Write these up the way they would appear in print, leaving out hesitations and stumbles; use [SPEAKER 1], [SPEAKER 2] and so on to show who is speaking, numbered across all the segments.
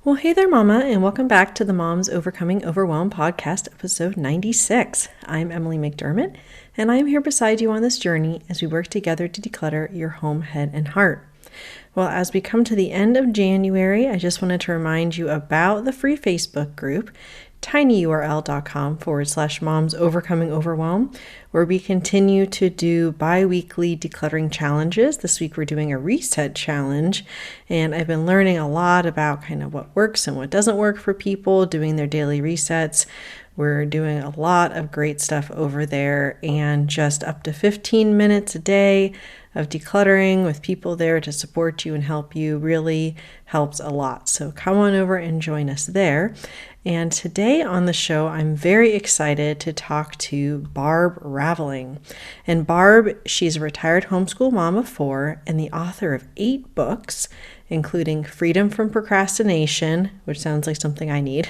[SPEAKER 1] Well, hey there, Mama, and welcome back to the Moms Overcoming Overwhelm podcast, episode 96. I'm Emily McDermott, and I'm here beside you on this journey as we work together to declutter your home, head, and heart. Well, as we come to the end of January, I just wanted to remind you about the free Facebook group, tinyurl.com/moms overcoming overwhelm, where we continue to do bi-weekly decluttering challenges. This week we're doing a reset challenge, and I've been learning a lot about kind of what works and what doesn't work for people doing their daily resets. We're doing a lot of great stuff over there, and just up to 15 minutes a day of decluttering with people there to support you and help you really helps a lot. So come on over and join us there. And today on the show, I'm very excited to talk to Barb Raveling. And Barb, she's a retired homeschool mom of 4 and the author of 8 books, including Freedom from Procrastination, which sounds like something I need,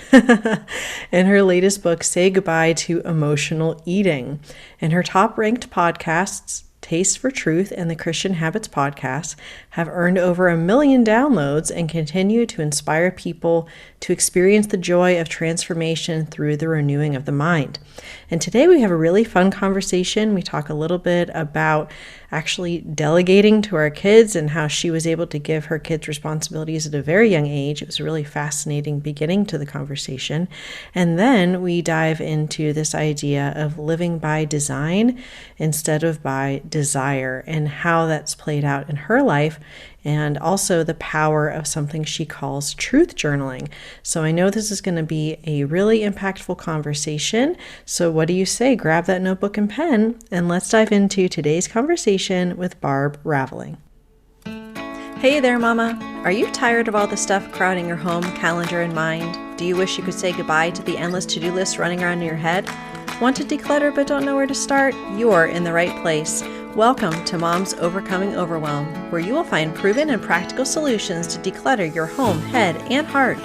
[SPEAKER 1] and her latest book, Say Goodbye to Emotional Eating. And her top-ranked podcasts, Taste for Truth and the Christian Habits podcast, have earned over 1 million downloads and continue to inspire people to experience the joy of transformation through the renewing of the mind. And today we have a really fun conversation. We talk a little bit about actually delegating to our kids and how she was able to give her kids responsibilities at a very young age. It was a really fascinating beginning to the conversation. And then we dive into this idea of living by design instead of by desire, and how that's played out in her life, and also the power of something she calls truth journaling. So I know this is going to be a really impactful conversation. So what do you say? Grab that notebook and pen, and let's dive into today's conversation with Barb Raveling. Hey there, Mama. Are you tired of all the stuff crowding your home, calendar, and mind? Do you wish you could say goodbye to the endless to-do list running around in your head? Want to declutter but don't know where to start? You're in the right place. Welcome to Moms Overcoming Overwhelm, where you will find proven and practical solutions to declutter your home, head, and heart.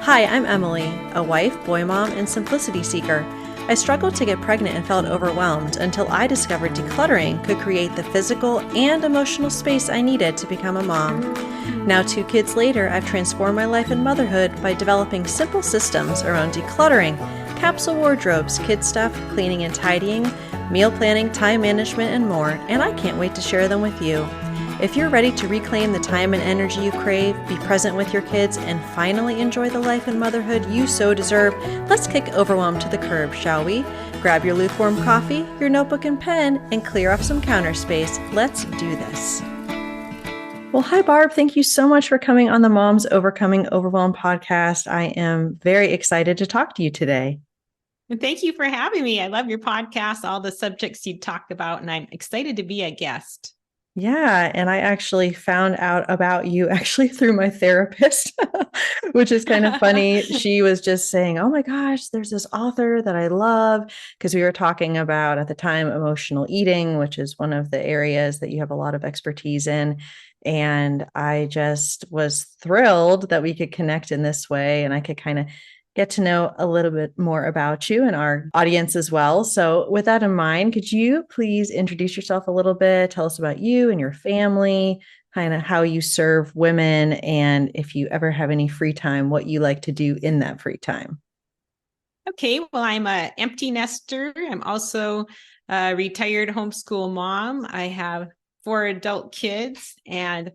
[SPEAKER 1] Hi, I'm Emily, a wife, boy mom, and simplicity seeker. I struggled to get pregnant and felt overwhelmed until I discovered decluttering could create the physical and emotional space I needed to become a mom. Now, 2 kids later, I've transformed my life in motherhood by developing simple systems around decluttering, capsule wardrobes, kid stuff, cleaning and tidying, meal planning, time management, and more, and I can't wait to share them with you. If you're ready to reclaim the time and energy you crave, be present with your kids, and finally enjoy the life and motherhood you so deserve, let's kick overwhelm to the curb, shall we? Grab your lukewarm coffee, your notebook and pen, and clear off some counter space. Let's do this. Well, hi, Barb. Thank you so much for coming on the Moms Overcoming Overwhelm podcast. I am very excited to talk to you today.
[SPEAKER 2] And thank you for having me. I love your podcast, all the subjects you talk about, and I'm excited to be a guest.
[SPEAKER 1] Yeah, and I actually found out about you actually through my therapist, which is kind of funny. She was just saying, oh my gosh, there's this author that I love, because we were talking about at the time emotional eating, which is one of the areas that you have a lot of expertise in. And I just was thrilled that we could connect in this way, and I could kind of get to know a little bit more about you and our audience as well. So with that in mind, could you please introduce yourself a little bit? Tell us about you and your family, kind of how you serve women, and if you ever have any free time, what you like to do in that free time.
[SPEAKER 2] Okay, well, I'm an empty nester. I'm also a retired homeschool mom. I have 4 adult kids, and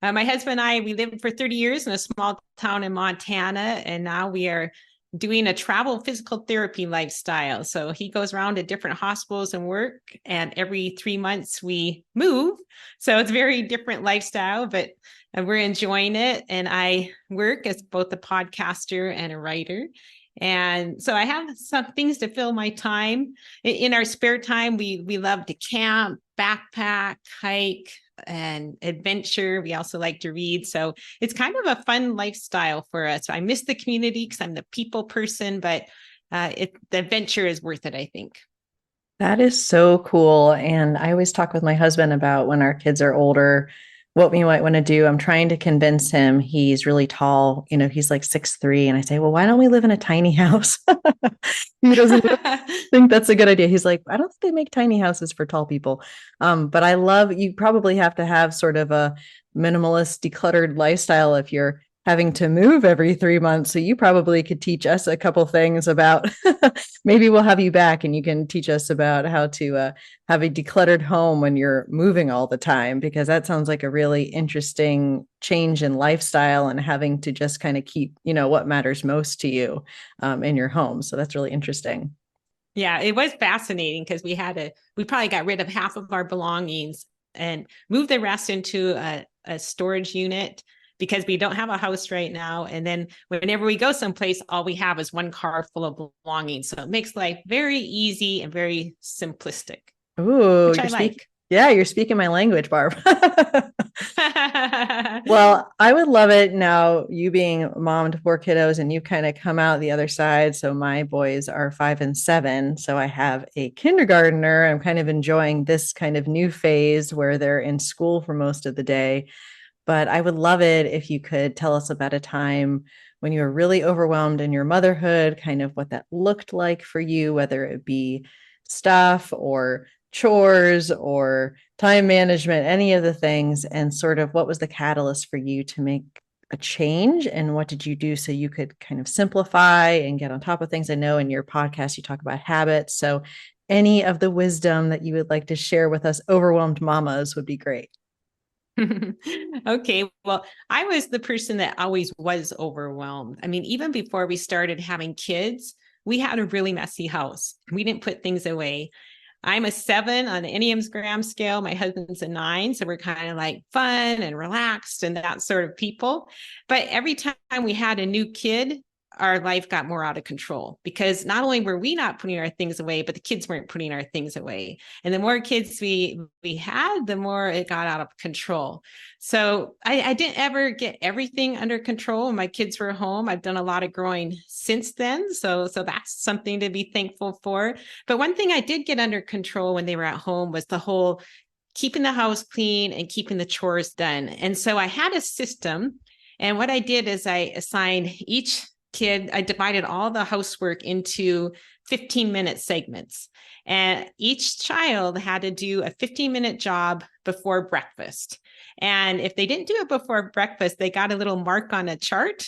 [SPEAKER 2] my husband and I, we lived for 30 years in a small town in Montana, and now we are doing a travel physical therapy lifestyle. So he goes around to different hospitals and work, and every 3 months we move. So it's a very different lifestyle, but we're enjoying it. And I work as both a podcaster and a writer. And so I have some things to fill my time. In our spare time, we love to camp, backpack, hike, and adventure. We also like to read. So it's kind of a fun lifestyle for us. I miss the community because I'm the people person, but the adventure is worth it, I think.
[SPEAKER 1] That is so cool. And I always talk with my husband about when our kids are older, what we might want to do. I'm trying to convince him. He's really tall. He's like 6'3". And I say, well, why don't we live in a tiny house? He doesn't think that's a good idea. He's like, I don't think they make tiny houses for tall people. But I love, you probably have to have sort of a minimalist, decluttered lifestyle if you're having to move every 3 months. So you probably could teach us a couple things about maybe we'll have you back and you can teach us about how to have a decluttered home when you're moving all the time, because that sounds like a really interesting change in lifestyle and having to just kind of keep, what matters most to you in your home. So that's really interesting.
[SPEAKER 2] Yeah, it was fascinating because we probably got rid of half of our belongings and moved the rest into a storage unit because we don't have a house right now. And then whenever we go someplace, all we have is one car full of belongings. So it makes life very easy and very simplistic,
[SPEAKER 1] Ooh,
[SPEAKER 2] which I like.
[SPEAKER 1] yeah, you're speaking my language, Barb. Well, I would love it now, you being mom to four kiddos and you kind of come out the other side. So my boys are 5 and 7. So I have a kindergartner. I'm kind of enjoying this kind of new phase where they're in school for most of the day. But I would love it if you could tell us about a time when you were really overwhelmed in your motherhood, kind of what that looked like for you, whether it be stuff or chores or time management, any of the things, and sort of what was the catalyst for you to make a change and what did you do so you could kind of simplify and get on top of things? I know in your podcast you talk about habits. So any of the wisdom that you would like to share with us overwhelmed mamas would be great.
[SPEAKER 2] Okay. Well, I was the person that always was overwhelmed. I mean, even before we started having kids, we had a really messy house. We didn't put things away. I'm a 7 on the Enneagram scale. My husband's a 9. So we're kind of like fun and relaxed and that sort of people. But every time we had a new kid, our life got more out of control because not only were we not putting our things away, but the kids weren't putting our things away. And the more kids we had, the more it got out of control. So I didn't ever get everything under control when my kids were home. I've done a lot of growing since then. So that's something to be thankful for. But one thing I did get under control when they were at home was the whole keeping the house clean and keeping the chores done. And so I had a system. And what I did is I assigned each kid, I divided all the housework into 15-minute segments. And each child had to do a 15-minute job before breakfast. And if they didn't do it before breakfast, they got a little mark on a chart.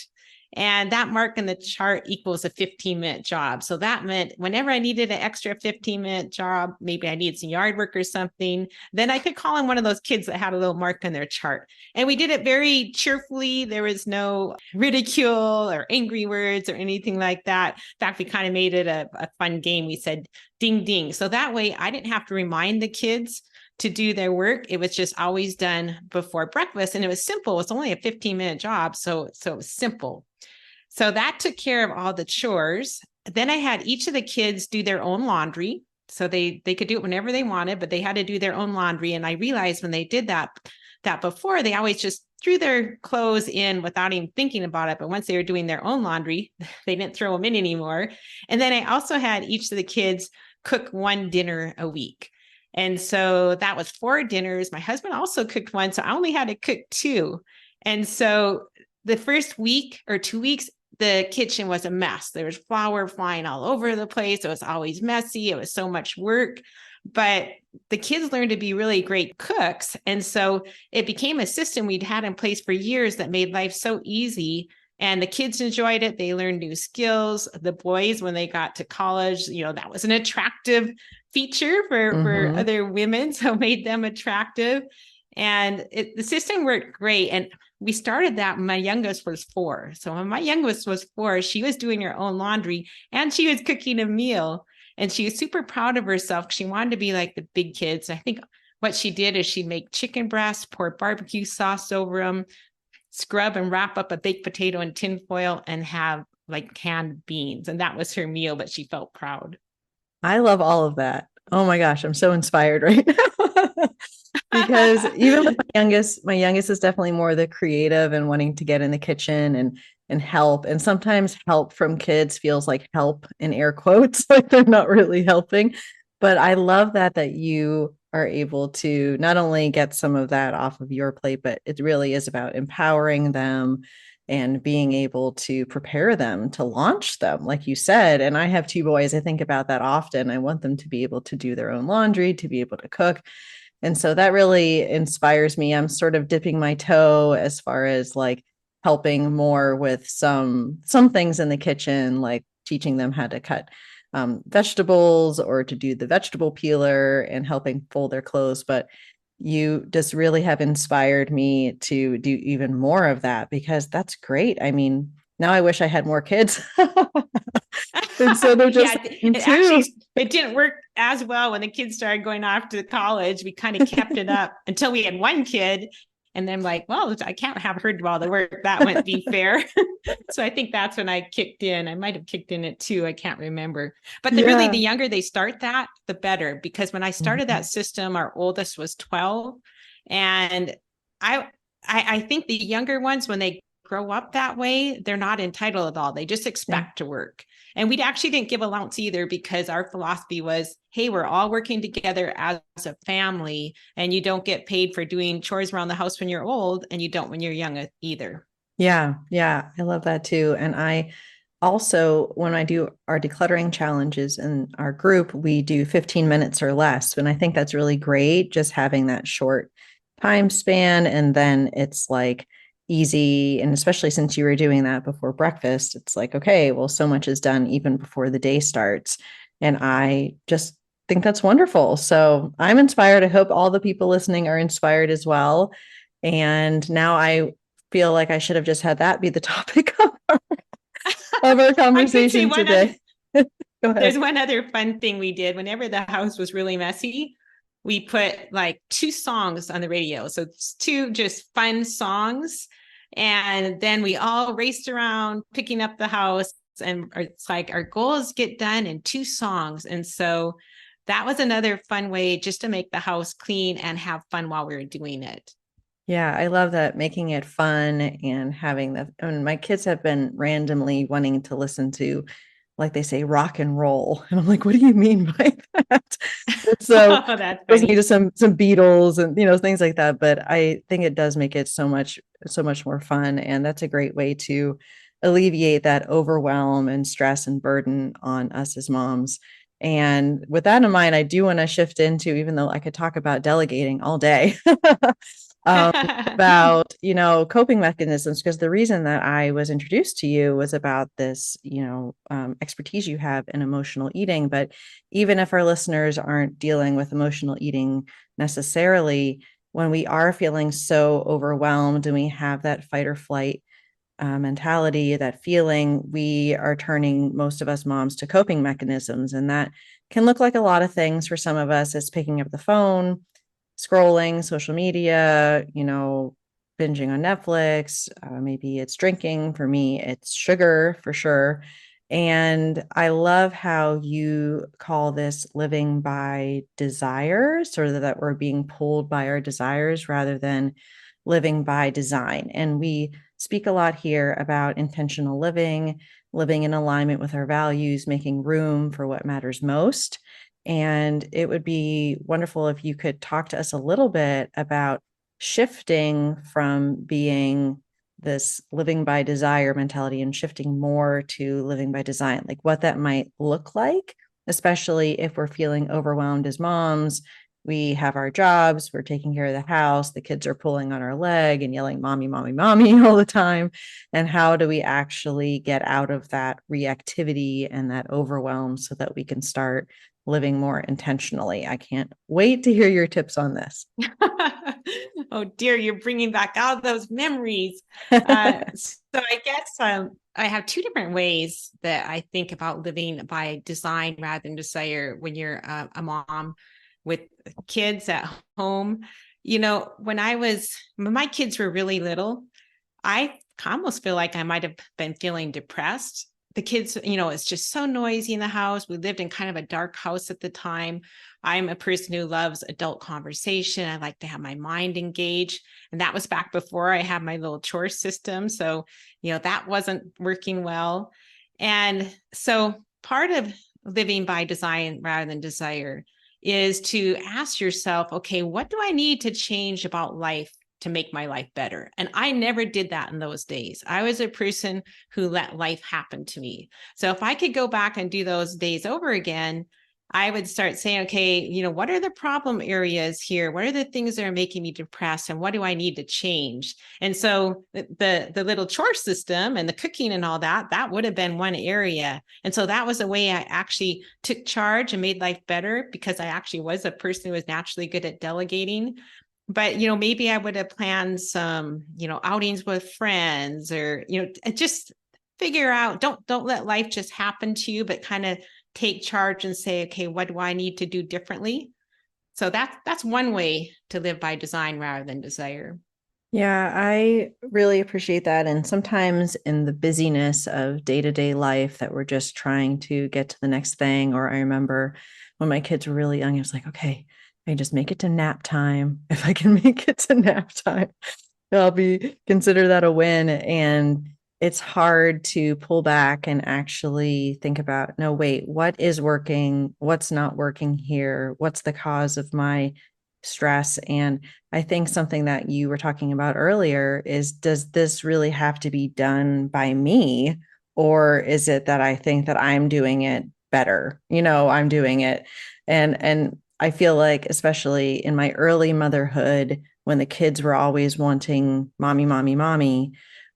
[SPEAKER 2] And that mark in the chart equals a 15-minute job. So that meant whenever I needed an extra 15-minute job, maybe I needed some yard work or something, then I could call in one of those kids that had a little mark on their chart. And we did it very cheerfully. There was no ridicule or angry words or anything like that. In fact, we kind of made it a fun game. We said ding, ding. So that way I didn't have to remind the kids to do their work. It was just always done before breakfast. And it was simple. It was only a 15-minute job. So it was simple. So that took care of all the chores. Then I had each of the kids do their own laundry. So they could do it whenever they wanted, but they had to do their own laundry. And I realized when they did that before, they always just threw their clothes in without even thinking about it. But once they were doing their own laundry, they didn't throw them in anymore. And then I also had each of the kids cook one dinner a week. And so that was 4 dinners. My husband also cooked one. So I only had to cook 2. And so the first week or 2 weeks, the kitchen was a mess. There was flour flying all over the place. It was always messy. It was so much work. But the kids learned to be really great cooks. And so it became a system we'd had in place for years that made life so easy. And the kids enjoyed it. They learned new skills. The boys, when they got to college, that was an attractive feature for other women. So it made them attractive. And the system worked great. And we started that when my youngest was 4. So when my youngest was 4, she was doing her own laundry and she was cooking a meal. And she was super proud of herself. She wanted to be like the big kids. I think what she did is she'd make chicken breasts, pour barbecue sauce over them, scrub and wrap up a baked potato in tin foil and have like canned beans. And that was her meal, but she felt proud.
[SPEAKER 1] I love all of that. Oh my gosh, I'm so inspired right now. Because even with my youngest is definitely more the creative and wanting to get in the kitchen and help. And sometimes help from kids feels like help in air quotes, like they're not really helping. But I love that you are able to not only get some of that off of your plate, but it really is about empowering them and being able to prepare them to launch them, like you said. And I have 2 boys. I think about that often. I want them to be able to do their own laundry, to be able to cook. And so that really inspires me. I'm sort of dipping my toe as far as like helping more with some things in the kitchen, like teaching them how to cut vegetables or to do the vegetable peeler and helping fold their clothes. But you just really have inspired me to do even more of that, because that's great. I mean, now I wish I had more kids. And so they're just
[SPEAKER 2] Yeah, it
[SPEAKER 1] too.
[SPEAKER 2] actually it didn't work as well when the kids started going off to college. We kind of kept it up until we had one kid. And then like, well, I can't have her do all the work. That wouldn't be fair. So I think that's when I kicked in. I might have kicked in at 2. I can't remember. But really,
[SPEAKER 1] Yeah.
[SPEAKER 2] the younger they start that, the better. Because when I started that system, our oldest was 12. And I I think the younger ones, when they grow up that way, they're not entitled at all. They just
[SPEAKER 1] Yeah.
[SPEAKER 2] expect to work. And we actually didn't give allowance either, because our philosophy was, hey, we're all working together as a family, and you don't get paid for doing chores around the house when you're old, and you don't when you're young either.
[SPEAKER 1] Yeah, yeah, I love that too. And I also, when I do our decluttering challenges in our group, we do 15 minutes or less. And I think that's really great, just having that short time span. And then it's like easy. And especially since you were doing that before breakfast, it's like, okay, well, so much is done even before the day starts. And I just think that's wonderful. So I'm inspired. I hope all the people listening are inspired as well. And now I feel like I should have just had that be the topic of our
[SPEAKER 2] I could say
[SPEAKER 1] conversation
[SPEAKER 2] one other
[SPEAKER 1] today. Go
[SPEAKER 2] there's
[SPEAKER 1] ahead.
[SPEAKER 2] one other fun thing we did. Whenever the house was really messy, we put like 2 songs on the radio. So it's 2 just fun songs. And then we all raced around picking up the house. And it's like our goals get done in 2 songs. And so that was another fun way just to make the house clean and have fun while we were doing it.
[SPEAKER 1] Yeah, I love that, making it fun and having the, and my kids have been randomly wanting to listen to, like they say, rock and roll. And I'm like, what do you mean by that? And so
[SPEAKER 2] Oh, that's
[SPEAKER 1] listen
[SPEAKER 2] funny.
[SPEAKER 1] to some Beatles and things like that. But I think it does make it so much more fun. And that's a great way to alleviate that overwhelm and stress and burden on us as moms. And with that in mind, I do want to shift into, even though I could talk about delegating all day, um, about, coping mechanisms, because the reason that I was introduced to you was about this, expertise you have in emotional eating. But even if our listeners aren't dealing with emotional eating necessarily, when we are feeling so overwhelmed and we have that fight or flight mentality, that feeling, we are turning, most of us moms, to coping mechanisms. And that can look like a lot of things. For some of us, it's picking up the phone, scrolling social media, binging on Netflix. Maybe it's drinking. For me, it's sugar for sure. And I love how you call this living by desire, sort of that we're being pulled by our desires rather than living by design. And we speak a lot here about intentional living, living in alignment with our values, making room for what matters most. And it would be wonderful if you could talk to us a little bit about shifting from being this living by desire mentality and shifting more to living by design, like what that might look like, especially if we're feeling overwhelmed as moms. We have our jobs, we're taking care of the house, the kids are pulling on our leg and yelling, mommy, mommy, mommy, all the time. And how do we actually get out of that reactivity and that overwhelm so that we can start living more intentionally? I can't wait to hear your tips on this.
[SPEAKER 2] Oh dear, you're bringing back all those memories. So I guess I have 2 different ways that I think about living by design rather than desire when you're a mom with kids at home. When my kids were really little, I almost feel like I might have been feeling depressed. The kids, it's just so noisy in the house. We lived in kind of a dark house at the time. I'm a person who loves adult conversation. I like to have my mind engaged. And that was back before I had my little chore system. So, that wasn't working well. And so part of living by design rather than desire is to ask yourself, okay, what do I need to change about life to make my life better? And I never did that in those days. I was a person who let life happen to me. So if I could go back and do those days over again, I would start saying, okay, what are the problem areas here? What are the things that are making me depressed, and what do I need to change? And so the little chore system and the cooking and all that, that would have been one area. And so that was a way I actually took charge and made life better, because I actually was a person who was naturally good at delegating. But maybe I would have planned some, outings with friends, or just figure out, don't let life just happen to you, but kind of take charge and say, okay, what do I need to do differently? So that's one way to live by design rather than desire.
[SPEAKER 1] Yeah, I really appreciate that. And sometimes in the busyness of day-to-day life that we're just trying to get to the next thing, or I remember when my kids were really young, I was like, okay, I just make it to nap time. If I can make it to nap time, I'll be consider that a win. And it's hard to pull back and actually think about, no, wait, what is working? What's not working here? What's the cause of my stress? And I think something that you were talking about earlier is, does this really have to be done by me? Or is it that I think that I'm doing it better? I'm doing it. And I feel like, especially in my early motherhood, when the kids were always wanting mommy, mommy, mommy,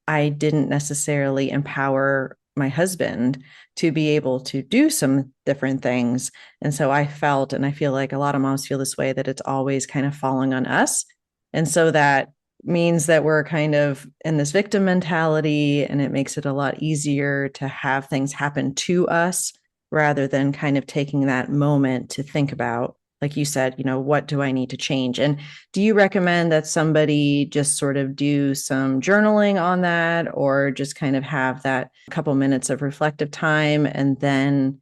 [SPEAKER 1] I didn't necessarily empower my husband to be able to do some different things. And so I felt, and I feel like a lot of moms feel this way, that it's always kind of falling on us. And so that means that we're kind of in this victim mentality, and it makes it a lot easier to have things happen to us rather than kind of taking that moment to think about, like you said, what do I need to change? And do you recommend that somebody just sort of do some journaling on that, or just kind of have that couple minutes of reflective time? And then,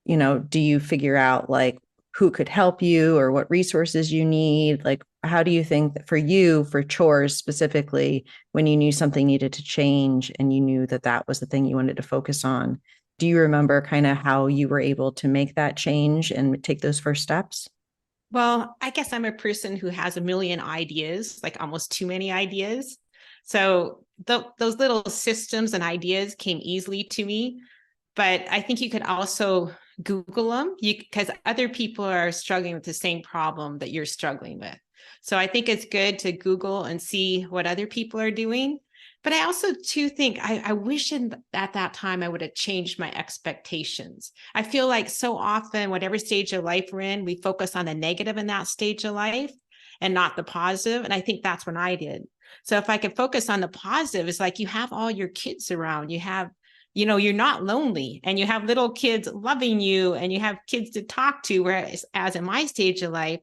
[SPEAKER 1] do you figure out like who could help you or what resources you need? Like, how do you think that for you, for chores specifically, when you knew something needed to change and you knew that that was the thing you wanted to focus on, do you remember kind of how you were able to make that change and take those first steps?
[SPEAKER 2] Well, I guess I'm a person who has a million ideas, like almost too many ideas. So those little systems and ideas came easily to me. But I think you could also Google them, because other people are struggling with the same problem that you're struggling with. So I think it's good to Google and see what other people are doing. But I also too think I wish at that time I would have changed my expectations. I feel like so often, whatever stage of life we're in, we focus on the negative in that stage of life and not the positive. And I think that's what I did. So if I could focus on the positive, it's like you have all your kids around, you're not lonely, and you have little kids loving you, and you have kids to talk to. Whereas as in my stage of life,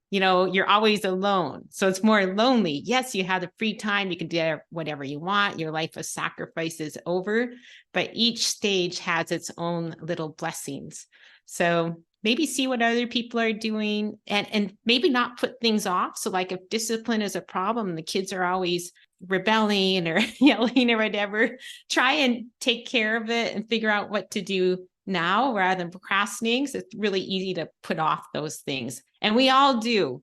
[SPEAKER 2] you're always alone. So it's more lonely. Yes, you have the free time. You can do whatever you want. Your life of sacrifice is over, but each stage has its own little blessings. So maybe see what other people are doing, and maybe not put things off. So like if discipline is a problem, the kids are always rebelling or yelling or whatever, try and take care of it and figure out what to do now rather than procrastinating. So it's really easy to put off those things. And we all do.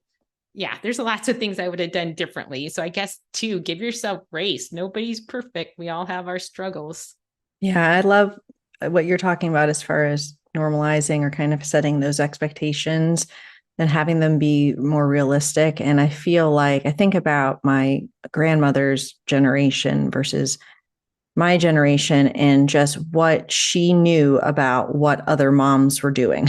[SPEAKER 2] Yeah, there's lots of things I would have done differently. So I guess too, give yourself grace. Nobody's perfect. We all have our struggles.
[SPEAKER 1] Yeah, I love what you're talking about as far as normalizing or kind of setting those expectations and having them be more realistic. And I feel like I think about my grandmother's generation versus my generation and just what she knew about what other moms were doing.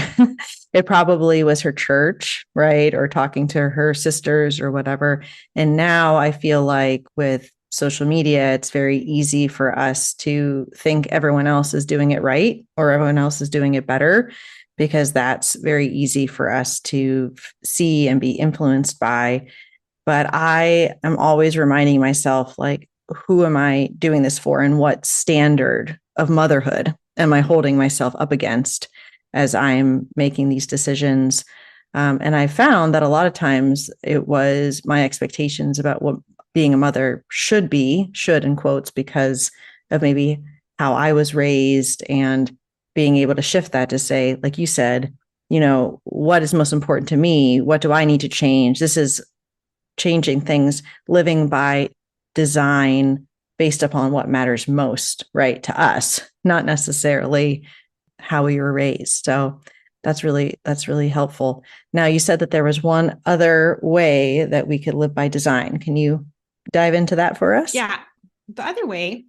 [SPEAKER 1] It probably was her church, right? Or talking to her sisters or whatever. And now I feel like with social media, it's very easy for us to think everyone else is doing it right or everyone else is doing it better, because that's very easy for us to see and be influenced by. But I am always reminding myself, like, who am I doing this for? And what standard of motherhood am I holding myself up against as I'm making these decisions? And I found that a lot of times it was my expectations about what being a mother should be, should in quotes, because of maybe how I was raised, and being able to shift that to say, like you said, what is most important to me? What do I need to change? This is changing things, living by design based upon what matters most, right, to us, not necessarily how we were raised. So That's really helpful. Now, you said that there was one other way that we could live by design. Can you dive into that for us?
[SPEAKER 2] Yeah. The other way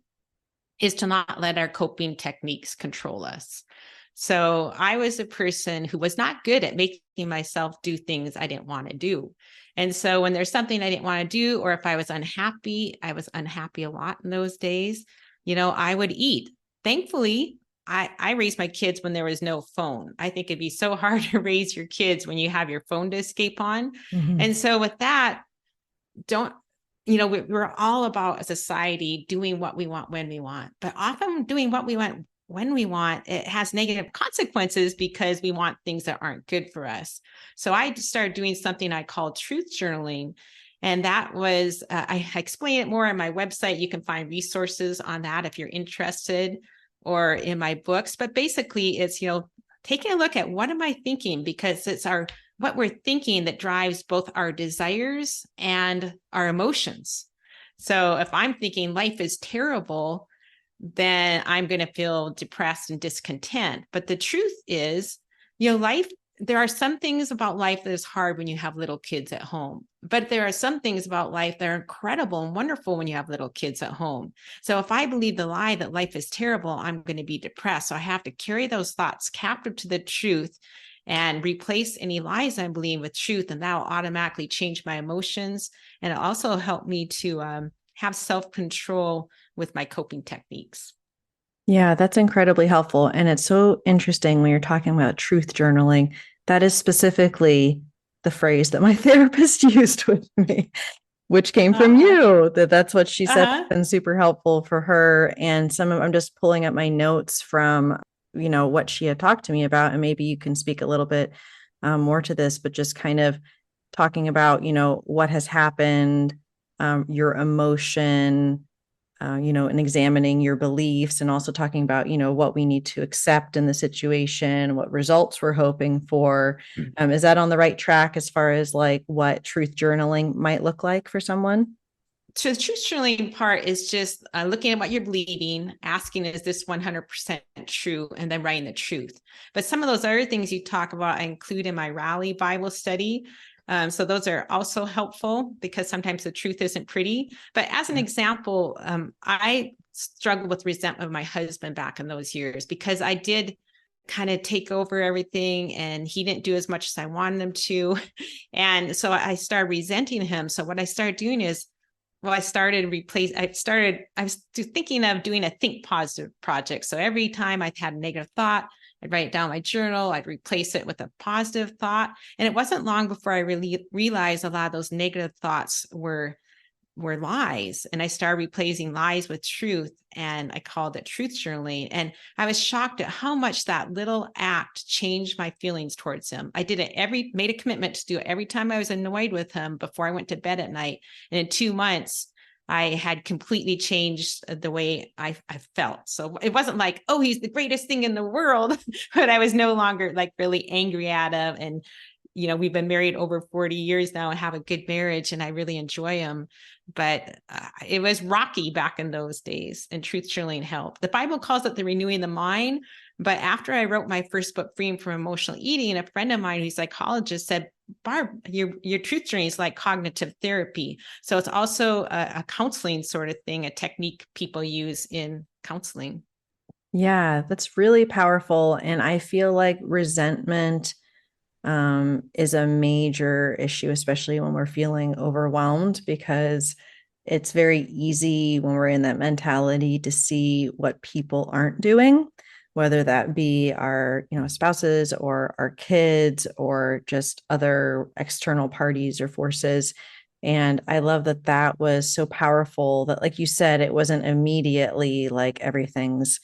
[SPEAKER 2] is to not let our coping techniques control us. So I was a person who was not good at making myself do things I didn't want to do. And so when there's something I didn't want to do, or if I was unhappy a lot in those days, I would eat. Thankfully, I raised my kids when there was no phone. I think it'd be so hard to raise your kids when you have your phone to escape on.
[SPEAKER 1] Mm-hmm.
[SPEAKER 2] And so with that, don't we're all about a society doing what we want when we want, but often doing what we want when we want, it has negative consequences because we want things that aren't good for us. So I started doing something I call truth journaling. And that was, I explain it more on my website. You can find resources on that if you're interested, or in my books. But basically, it's, taking a look at what am I thinking, because it's what we're thinking that drives both our desires and our emotions. So if I'm thinking life is terrible, then I'm going to feel depressed and discontent. But the truth is, there are some things about life that is hard when you have little kids at home. But there are some things about life that are incredible and wonderful when you have little kids at home. So if I believe the lie that life is terrible, I'm going to be depressed. So I have to carry those thoughts captive to the truth and replace any lies I believe with truth. And that will automatically change my emotions. And it also helped me to have self-control with my coping techniques.
[SPEAKER 1] Yeah, that's incredibly helpful. And it's so interesting when you're talking about truth journaling. That is specifically the phrase that my therapist used with me, which came from
[SPEAKER 2] Uh-huh.
[SPEAKER 1] you. That's what she said
[SPEAKER 2] Uh-huh.
[SPEAKER 1] has been super helpful for her. And I'm just pulling up my notes from, what she had talked to me about. And maybe you can speak a little bit more to this, but just kind of talking about, what has happened, your emotion, and examining your beliefs, and also talking about, what we need to accept in the situation, what results we're hoping for. Is that on the right track as far as like what truth journaling might look like for someone?
[SPEAKER 2] So the truth journaling part is just looking at what you're believing, asking, is this 100% true? And then writing the truth. But some of those other things you talk about, I include in my Rally Bible study. So those are also helpful because sometimes the truth isn't pretty. But as an example, I struggled with resentment of my husband back in those years because I did kind of take over everything and he didn't do as much as I wanted him to. And so I started resenting him. So what I started doing is, well, I was thinking of doing a think positive project. So every time I had a negative thought, I'd write it down in my journal, I'd replace it with a positive thought. And it wasn't long before I really realized a lot of those negative thoughts were lies. And I started replacing lies with truth. And I called it truth journaling. And I was shocked at how much that little act changed my feelings towards him. I made a commitment to do it every time I was annoyed with him before I went to bed at night. And in 2 months, I had completely changed the way I felt. So it wasn't like, oh, he's the greatest thing in the world, but I was no longer like really angry at him. And we've been married over 40 years now and have a good marriage, and I really enjoy him. But it was rocky back in those days, and truth journaling helped. The Bible calls it the renewing the mind. But after I wrote my first book, Freedom from Emotional Eating, a friend of mine who's a psychologist said, Barb, your truth journey is like cognitive therapy. So it's also a counseling sort of thing, a technique people use in counseling.
[SPEAKER 1] Yeah, that's really powerful. And I feel like resentment is a major issue, especially when we're feeling overwhelmed, because it's very easy when we're in that mentality to see what people aren't doing, whether that be our, spouses or our kids or just other external parties or forces. And I love that that was so powerful that, like you said, it wasn't immediately like everything's,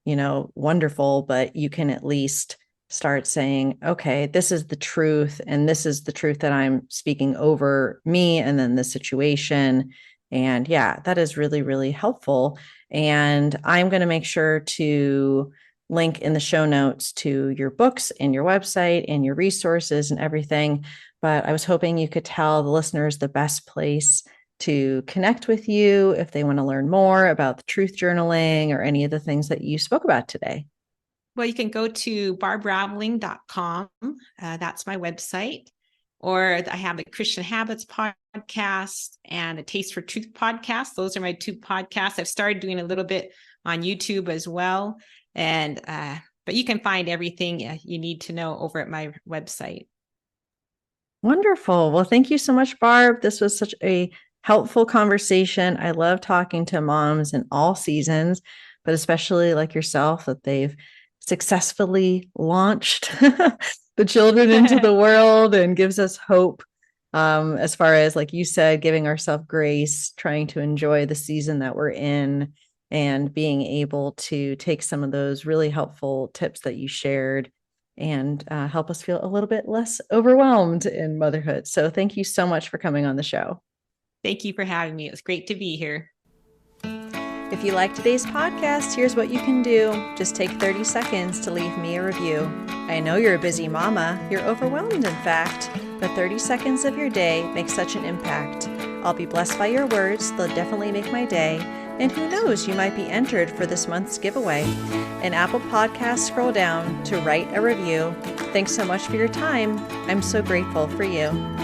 [SPEAKER 1] wonderful, but you can at least start saying, okay, this is the truth. And this is the truth that I'm speaking over me and then the situation. And yeah, that is really, really helpful. And I'm going to make sure to link in the show notes to your books and your website and your resources and everything. But I was hoping you could tell the listeners the best place to connect with you if they want to learn more about the truth journaling or any of the things that you spoke about today.
[SPEAKER 2] Well, you can go to barbraveling.com. That's my website. Or I have the Christian Habits podcast and the Taste for Truth podcast. Those are my two podcasts. I've started doing a little bit on YouTube as well. And but you can find everything you need to know over at my website.
[SPEAKER 1] Wonderful. Well, thank you so much, Barb. This was such a helpful conversation. I love talking to moms in all seasons, but especially like yourself, that they've successfully launched the children into the world and gives us hope. As far as, like you said, giving ourselves grace, trying to enjoy the season that we're in, and being able to take some of those really helpful tips that you shared and help us feel a little bit less overwhelmed in motherhood. So thank you so much for coming on the show.
[SPEAKER 2] Thank you for having me. It was great to be here.
[SPEAKER 1] If you like today's podcast, here's what you can do. Just take 30 seconds to leave me a review. I know you're a busy mama. You're overwhelmed, in fact, but 30 seconds of your day makes such an impact. I'll be blessed by your words. They'll definitely make my day. And who knows, you might be entered for this month's giveaway. In Apple Podcasts, scroll down to write a review. Thanks so much for your time. I'm so grateful for you.